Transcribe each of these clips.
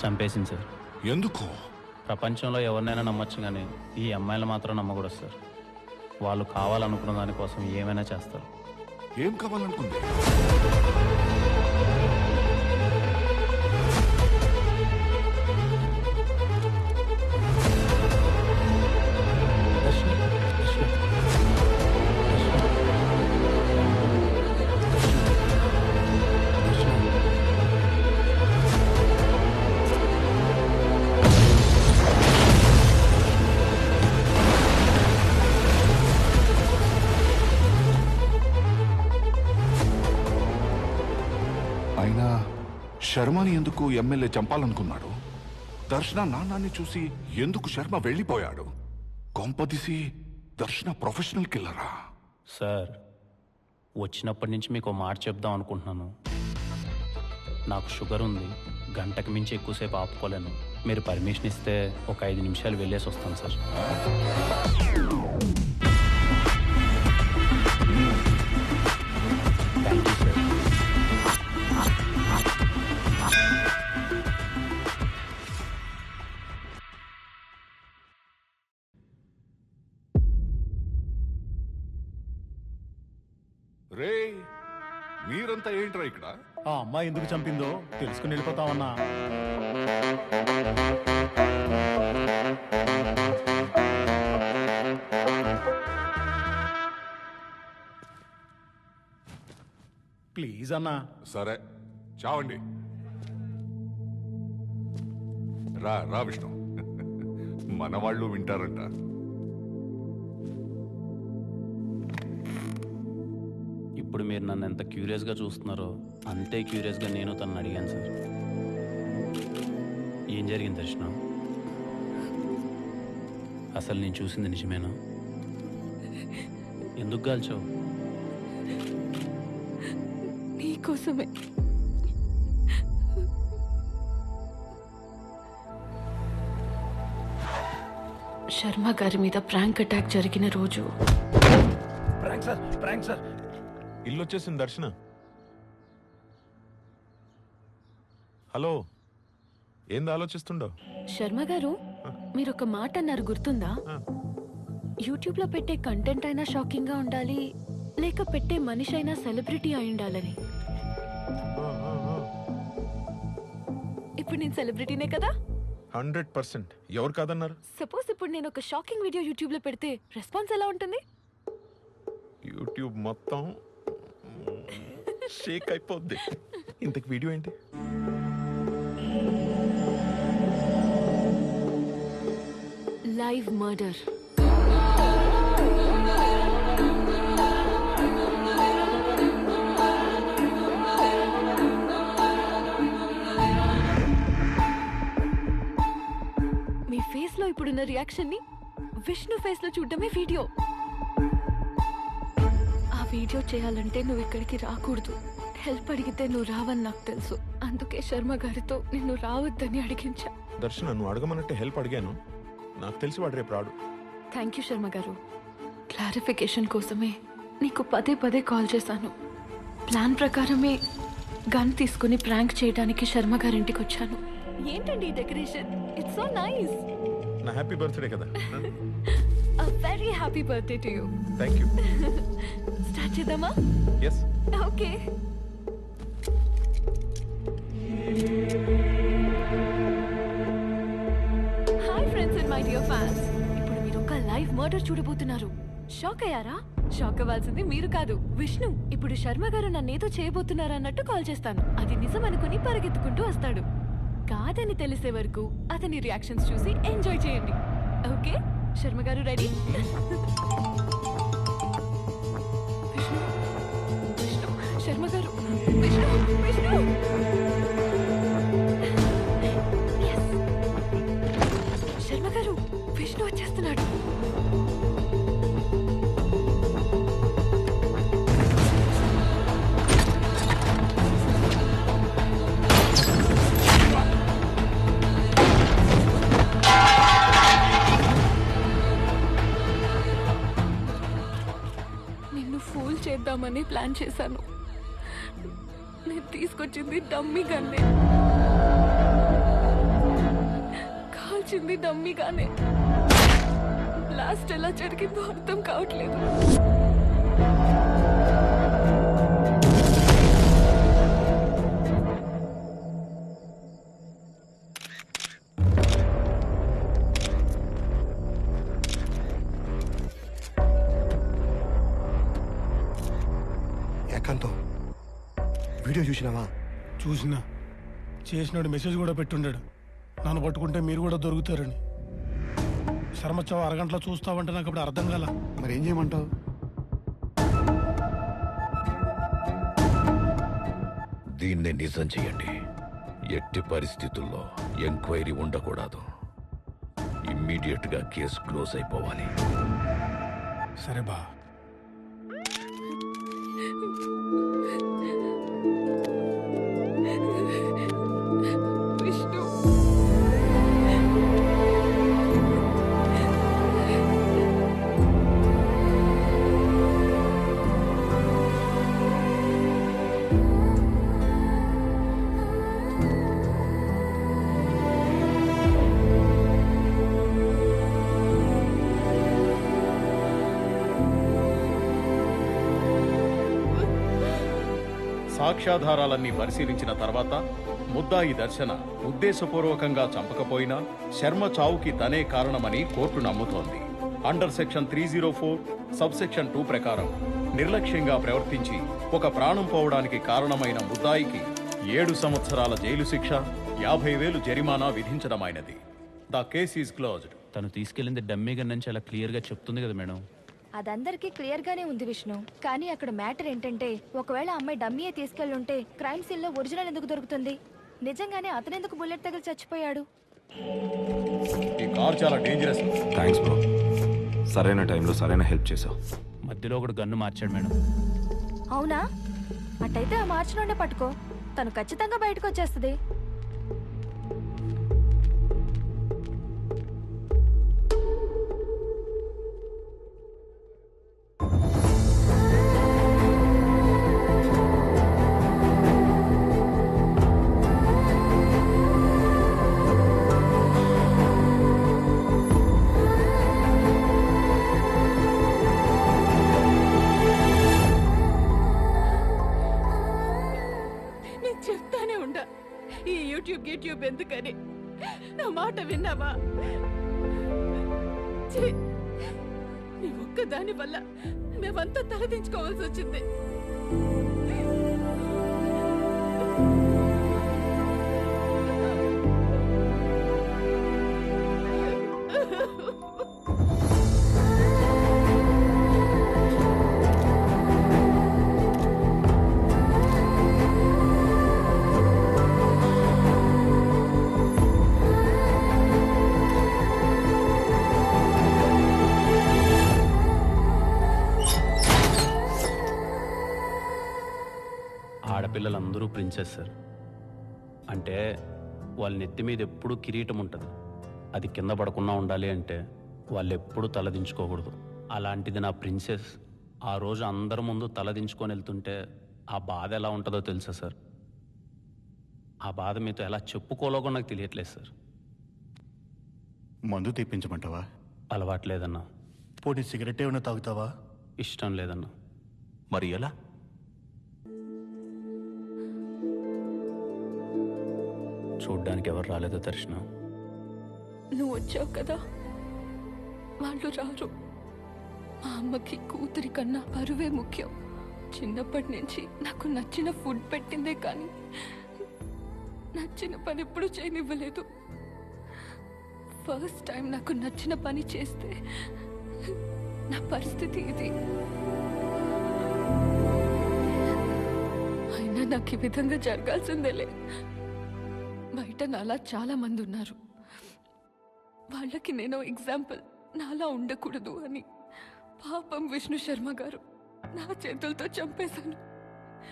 చంపేసింది సార్. ఎందుకు? ప్రపంచంలో ఎవరినైనా నమ్మొచ్చు కానీ ఈ అమ్మాయిలు మాత్రం నమ్మకూడదు సార్. వాళ్ళు కావాలనుకున్న దానికోసం ఏమైనా చేస్తారు. ఏం కావాలనుకుంది? అయినా శర్మని ఎందుకు ఎమ్మెల్యే చంపాలనుకున్నాడు? దర్శన నాన్నాన్ని చూసి ఎందుకు శర్మ వెళ్ళిపోయాడు? కొంపదీసి దర్శన ప్రొఫెషనల్ కిల్లరా? సార్, వచ్చినప్పటి నుంచి మీకు ఓ మాట చెప్దాం అనుకుంటున్నాను. నాకు షుగర్ ఉంది, గంటకు మించి ఎక్కువసేపు ఆపుకోలేను. మీరు పర్మిషన్ ఇస్తే ఒక 5 నిమిషాలు వెళ్ళేసి వస్తాను సార్. Thank you sir. రే, మీరంతా ఏంట్రా ఇక్కడ? ఆ అమ్మాయి ఎందుకు చంపిందో తెలుసుకుని వెళ్ళిపోతామన్నా. ప్లీజ్ అన్నా. సరే, చావండి. రా రా విష్ణు, మన వాళ్ళు వింటారంట. ఇప్పుడు మీరు నన్ను ఎంత క్యూరియస్గా చూస్తున్నారో అంతే క్యూరియస్గా నేను తనని అడిగాను సార్. ఏం జరిగింది దర్శన? అసలు నేను చూసింది నిజమేనా? ఎందుకు కాల్చావు? నీకోసమే. శర్మ గారి మీద ప్రాంక్ అటాక్ జరిగిన రోజు. Prank sir, prank sir. ఇల్లు వచ్చేసింది దర్శన. హలో, ఏంది ఆలోచిస్తుండో? శర్మ గారు, మీరు ఒక మాట అన్నారు గుర్తుందా? యూట్యూబ్ లో పెట్టే కంటెంట్ అయినా షాకింగ్ గా ఉండాలి, లేక పెట్టే మనిషి అయినా సెలబ్రిటీ అయి ఉండాలని. ఇప్పుడు నేను సెలబ్రిటీనే కదా? 100%. ఎవరు కాదన్నారు? సపోజ్ ఇప్పుడు నేను ఒక షాకింగ్ వీడియో యూట్యూబ్ లో పెడితే రెస్పాన్స్ ఎలా ఉంటుంది? యూట్యూబ్ మొత్తం షేక్ అయిపోద్ది. ఇంతకు వీడియో ఏంటి? Live murder. మీ ఫేస్ లో ఇప్పుడున్న రియాక్షన్ ని విష్ణు ఫేస్ లో చూడడమే వీడియో. ఆ వీడియో చేయాలంటే నువ్వు ఇక్కడికి రాకూడదు. హెల్ప్ అడిగితే నువ్వు రావని నాకు తెలుసు. అందుకే శర్మ గారితో నిన్ను రావద్దని అడిగించా. దర్శన, నువ్వు అడగమన్నట్టే హెల్ప్ అడిగాను. నాకు తెలిసి వాడు రేపు రాడు. థ్యాంక్ యూ శర్మ గారు. క్లారిఫికేషన్ కోసమే నీకు పదే పదే కాల్ చేశాను. ప్లాన్ ప్రకారమే గన్ తీసుకుని ప్రాంక్ చేయడానికి శర్మ గారింటికి వచ్చాను. ఏంటండి ఈ డెకరేషన్? It's so nice. నా హ్యాపీ బర్త్డే కదా. A very happy birthday to you. Thank you. Start చేద్దామా? Yes. Okay. Hi friends and my dear fans. ఇప్పుడు మీరు ఒక లైవ్ మర్డర్ చూడబోతున్నారు. షాక్ అయ్యారా? షాక్ అవ్వాల్సింది మీరు కాదు, విష్ణు. ఇప్పుడు శర్మ గారు నన్నేదో చేయబోతున్నారు అన్నట్టు కాల్ చేస్తాను. అది నిజం అనుకుని పరిగెత్తుకుంటూ వస్తాడు. కాదని తెలిసే వరకు అతని రియాక్షన్స్ చూసి ఎంజాయ్ చేయండి. ఓకే, శర్మ గారు రెడీ? విష్ణు, విష్ణు, శర్మ గారు, విష్ణు, విష్ణు. Yes. శర్మ గారు, విష్ణు వచ్చేస్తున్నాడు. ఫూల్ చేద్దామని ప్లాన్ చేశాను. నేను తీసుకొచ్చింది డమ్మీ గన్నే. కాల్చింది డమ్మిగానే. బ్లాస్ట్ ఎలా జరిగిందో అర్థం కావట్లేదు. ఏకాంతం వీడియో చూసినావా? చూసినా చేసినాడు మెసేజ్ కూడా పెట్టుండాడు, నన్ను పట్టుకుంటే మీరు కూడా దొరుకుతారని. శర్మచ్చావు అరగంటలో చూస్తావంటే నాకు ఇప్పుడు అర్థం కాల. మరి ఏం చేయమంటావు? దీన్నే నిజం చేయండి. ఎట్టి పరిస్థితుల్లో ఎంక్వైరీ ఉండకూడదు. ఇమ్మీడియట్ గా కేసు క్లోజ్ అయిపోవాలి. సరే బా. విష్ణు, సాక్ష్యాధారాలన్నీ పరిశీలించిన తర్వాత ముద్దాయి దర్శన ఉద్దేశపూర్వకంగా చంపకపోయినా శర్మ చావుకి తనే కారణమని కోర్టు నమ్ముతోంది. అండర్ సెక్షన్ 304 సబ్ సెక్షన్ 2 ప్రకారం నిర్లక్ష్యంగా ప్రవర్తించి ఒక ప్రాణం పోవడానికి కారణమైన ముద్దాయికి 7 సంవత్సరాల జైలు శిక్ష, 50,000 జరిమానా విధించడమైనది. The case is closed. తను తీసుకెళ్ళింది డమ్మీ గన్ నుంచి అలా క్లియర్గా చెప్తుంది కదా మేడం. అదందరికీ క్లియర్ గానే ఉంది విష్ణు. కానీ అక్కడ మ్యాటర్ ఏంటంటే, ఒకవేళ అమ్మాయి డమ్మీయే తీసుకెళ్ళుంటే క్రైమ్ సీన్ లో ఒరిజినల్ ఎందుకు దొరుకుతుంది? నిజంగానే అతనెందుకు బుల్లెట్ తగిలి చచ్చిపోయాడు? ఈ కార్ చాలా డేంజరస్. థ్యాంక్స్ బ్రో, సరైన టైంలో సరైన హెల్ప్ చేసావు. మధ్యలో ఒకడు గన్ను మార్చాడు మేడం. అవునా? అట్టయితే ఆ మార్చి నుండే పట్టుకో, తను ఖచ్చితంగా బయటకు వచ్చేస్తుంది. చెప్తానే ఉండా ఈ యూట్యూబ్ ఎందుకని. నా మాట విన్నావా? ఛీ, నీ ఒక్కదాని వల్ల మేమంతా తలదించుకోవాల్సి వచ్చింది. ఆడపిల్లలందరూ ప్రిన్సెస్ సార్. అంటే వాళ్ళ నెత్తి మీద ఎప్పుడూ కిరీటం ఉంటుంది. అది కింద పడకుండా ఉండాలి అంటే వాళ్ళు ఎప్పుడూ తలదించుకోకూడదు. అలాంటిది నా ప్రిన్సెస్ ఆ రోజు అందరి ముందు తలదించుకొని వెళ్తుంటే ఆ బాధ ఎలా ఉంటుందో తెలుసా సార్? ఆ బాధ మీతో ఎలా చెప్పుకోలేకో నాకు తెలియట్లేదు సార్. మందు తెప్పించమంటావా? అలవాట్లేదన్నా. పోనీ సిగరెట్ ఏమైనా తాగుతావా? ఇష్టం లేదన్నా. మరి ఎలా? చూడ్డానికి ఎవరు రాలేదో దర్శనం. నువ్వు వచ్చావు కదా, వాళ్ళు రారు. మా అమ్మకి కూతురి కన్నా పరువే ముఖ్యం. చిన్నప్పటి నుంచి నాకు నచ్చిన ఫుడ్ పెట్టిందే కానీ నచ్చిన పని ఎప్పుడు చేయనివ్వలేదు. ఫస్ట్ టైం నాకు నచ్చిన పని చేస్తే నా పరిస్థితి ఇది. అయినా నాకు ఈ విధంగా జరగాల్సిందేలే. బయట నాలా చాలా మంది ఉన్నారు. వాళ్ళకి నేను ఎగ్జాంపుల్, నాలా ఉండకూడదు అని. పాపం విష్ణు శర్మ గారు నా చేతులతో చంపేశాను.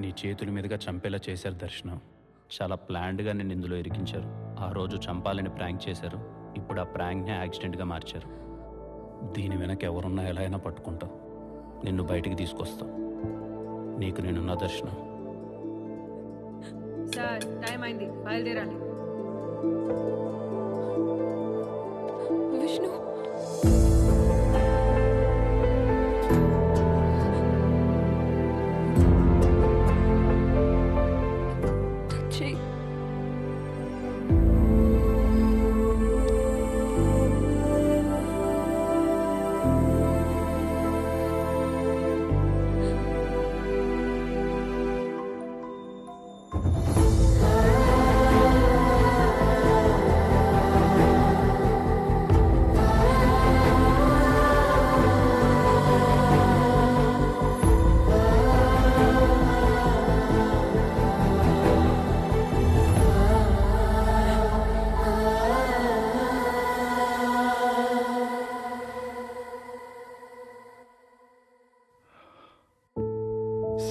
నీ చేతుల మీదుగా చంపేలా చేశారు దర్శనం. చాలా ప్లాన్డ్గా నేను ఇందులో ఇరికించారు. ఆ రోజు చంపాలని ప్రాంక్ చేశారు. ఇప్పుడు ఆ ప్రాంక్ని యాక్సిడెంట్గా మార్చారు. దీని వెనక ఎవరున్నా ఎలా అయినా పట్టుకుంటావు. నిన్ను బయటికి తీసుకొస్తా. నీకు నేనున్న దర్శనం. సార్, టైం అయింది, బయలుదేరాలి.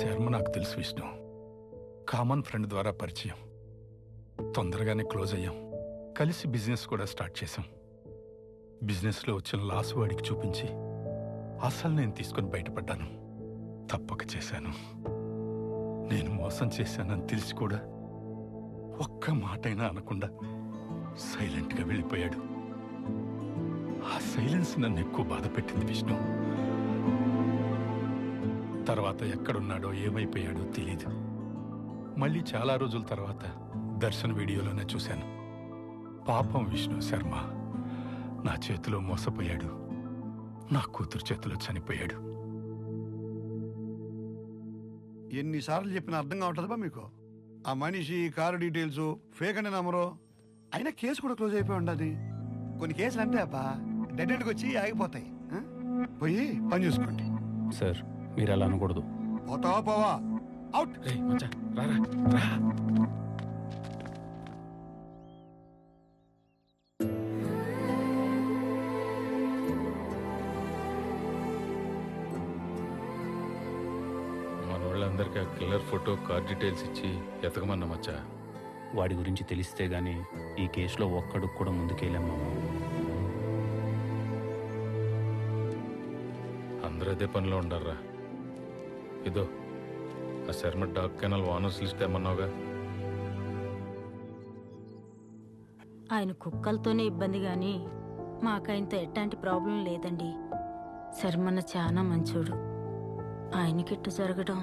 శర్మ నాకు తెలుసు విష్ణు. కామన్ ఫ్రెండ్ ద్వారా పరిచయం. తొందరగానే క్లోజ్ అయ్యాం. కలిసి బిజినెస్ కూడా స్టార్ట్ చేశాం. బిజినెస్లో వచ్చిన లాస్ వాడికి చూపించి అసలు నేను తీసుకుని బయటపడ్డాను. తప్పక చేశాను. నేను మోసం చేశానని తెలిసి కూడా ఒక్క మాటైనా అనకుండా సైలెంట్గా వెళ్ళిపోయాడు. ఆ సైలెన్స్ నన్ను ఎక్కువ బాధ పెట్టింది విష్ణు. తర్వాత ఎక్కడున్నాడో ఏమైపోయాడో తెలీదు. మళ్ళీ చాలా రోజుల తర్వాత దర్శన్ వీడియోలోనే చూశాను. పాపం విష్ణు శర్మ నా చేతిలో మోసపోయాడు. నా కూతురు చేతిలో చనిపోయాడు. ఎన్నిసార్లు చెప్పినా అర్థం కావట్లేదా మీకు? ఆ మనిషి, కారు డీటెయిల్స్ ఫేక్ అనే నంబరు. అయినా కేసు కూడా క్లోజ్ అయిపోయి ఉండదు. కొన్ని కేసులు అంతే అబ్బా, డెడ్ ఎండ్కి వచ్చి ఆగిపోతాయి. ఆ? పోయి పని చూసుకోండి. సార్ మీరు అలా అనకూడదు. పోతావా పోవా, అవుట్. మన వాళ్ళందరికీ ఆ కిల్లర్ ఫోటో, కార్ డీటెయిల్స్ ఇచ్చి ఎతకమన్నా మచ్చా. వాడి గురించి తెలిస్తే గానీ ఈ కేసులో ఒక్కడికి కూడా ముందుకెళ్ళాం మామ. అందరూ అదే పనిలో ఉండారా. ఇదో ఆ Sharma dog kennel owners list ఏమన్నావుగా. ఆయన కుక్కలతోనే ఇబ్బంది కానీ మాకాయనతో ఎట్లాంటి ప్రాబ్లం లేదండి. శర్మన్న చాలా మంచోడు. ఆయనకిట్టు జరగడం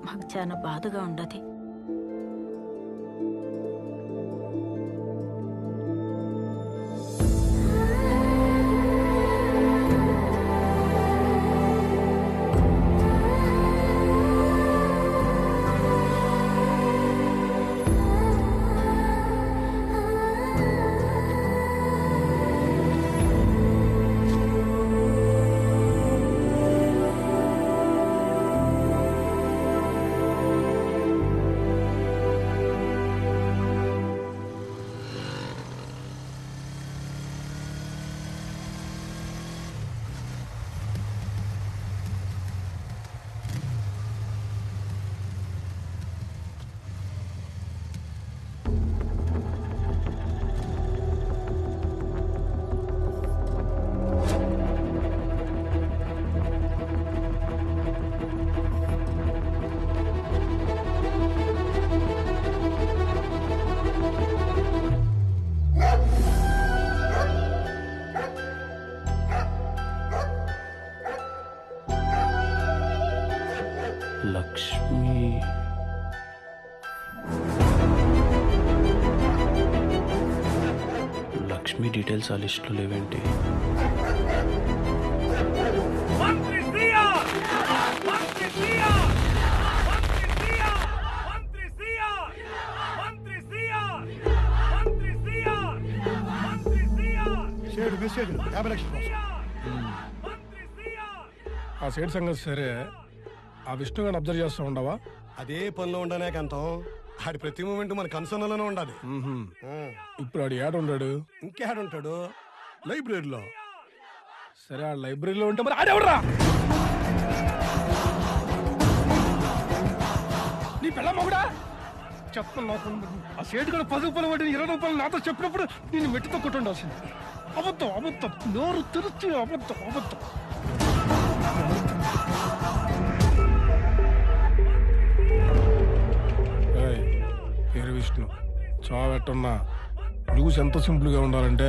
మాకు చాలా బాధగా ఉండదు. లక్ష్మి డీటెయిల్స్ ఆ లిస్టులో లేవేంటి? ఆ సైడ్ సంగతి సరే, ఆ విష్ణు గారిని అబ్జర్వ్ చేస్తూ ఉండవా? అదే పనిలో ఉండనే కంతం. ఆడి ప్రతి మూమెంట్ మన కన్సర్న్లోనే ఉండాలి. ఇప్పుడు ఆడు ఏడు ఉన్నాడు? ఇంకేడుంటాడు? లైబ్రరీలో. సరే, ఆ లైబ్రరీలో ఉంటే మరి ఆడెవడరా? నీ పిల్ల మొగుడా చెప్తున్నా. ఆ సేటు కూడా 10 రూపాయలు పడి 20 రూపాయలు నాతో చెప్పినప్పుడు నేను మెట్టుతో కొట్టుండాల్సింది. అబద్ధం, అబద్ధం, నోరు తెరుచు అబద్ధం, అబద్ధం. పేరు విష్ణు. చావెట్టున్నా న్యూస్ ఎంత సింపుల్గా ఉండాలంటే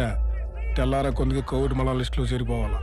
తెల్లార కొందికి కోవిడ్ మళ్ళా లిస్టులో చేరిపోవాలా.